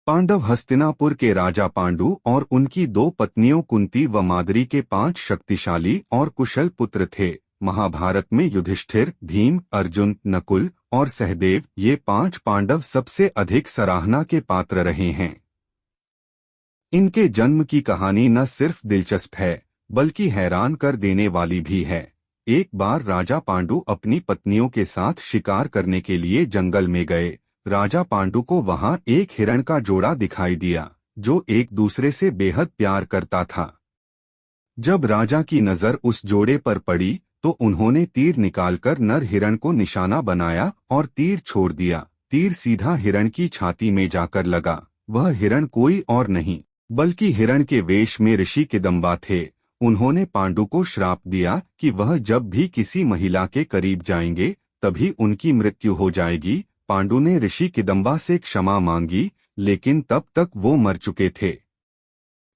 पांडव हस्तिनापुर के राजा पांडु और उनकी दो पत्नियों कुंती व माद्री के 5 शक्तिशाली और कुशल पुत्र थे। महाभारत में युधिष्ठिर, भीम, अर्जुन, नकुल और सहदेव ये 5 पांडव सबसे अधिक सराहना के पात्र रहे हैं। इनके जन्म की कहानी न सिर्फ दिलचस्प है बल्कि हैरान कर देने वाली भी है। एक बार राजा पांडु अपनी पत्नियों के साथ शिकार करने के लिए जंगल में गए। राजा पांडु को वहां एक हिरण का जोड़ा दिखाई दिया जो एक दूसरे से बेहद प्यार करता था। जब राजा की नजर उस जोड़े पर पड़ी तो उन्होंने तीर निकालकर नर हिरण को निशाना बनाया और तीर छोड़ दिया। तीर सीधा हिरण की छाती में जाकर लगा। वह हिरण कोई और नहीं बल्कि हिरण के वेश में ऋषि किदंबा थे। उन्होंने पांडु को श्राप दिया कि वह जब भी किसी महिला के करीब जाएंगे तभी उनकी मृत्यु हो जाएगी। पांडु ने ऋषि किदंबा से क्षमा मांगी लेकिन तब तक वो मर चुके थे।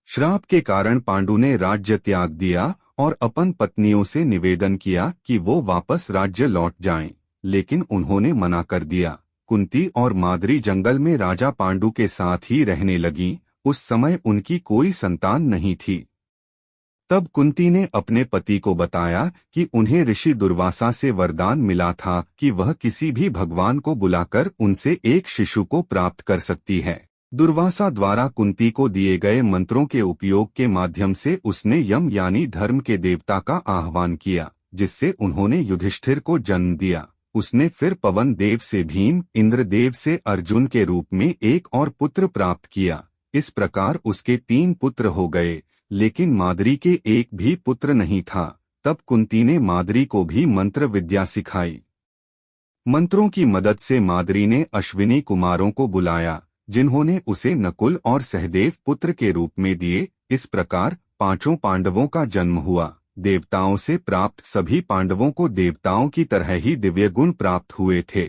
श्राप के कारण पांडु ने राज्य त्याग दिया और अपन पत्नियों से निवेदन किया कि वो वापस राज्य लौट जाएं, लेकिन उन्होंने मना कर दिया। कुंती और माद्री जंगल में राजा पांडु के साथ ही रहने लगीं। उस समय उनकी कोई संतान नहीं थी। तब कुंती ने अपने पति को बताया कि उन्हें ऋषि दुर्वासा से वरदान मिला था कि वह किसी भी भगवान को बुलाकर उनसे एक शिशु को प्राप्त कर सकती है। दुर्वासा द्वारा कुंती को दिए गए मंत्रों के उपयोग के माध्यम से उसने यम यानी धर्म के देवता का आह्वान किया, जिससे उन्होंने युधिष्ठिर को जन्म दिया। उसने फिर पवन देव से भीम, इंद्रदेव से अर्जुन के रूप में एक और पुत्र प्राप्त किया। इस प्रकार उसके 3 पुत्र हो गए, लेकिन माद्री के एक भी पुत्र नहीं था। तब कुंती ने माद्री को भी मंत्र विद्या सिखाई। मंत्रों की मदद से माद्री ने अश्विनी कुमारों को बुलाया जिन्होंने उसे नकुल और सहदेव पुत्र के रूप में दिए। इस प्रकार 5 पांडवों का जन्म हुआ। देवताओं से प्राप्त सभी पांडवों को देवताओं की तरह ही दिव्य गुण प्राप्त हुए थे।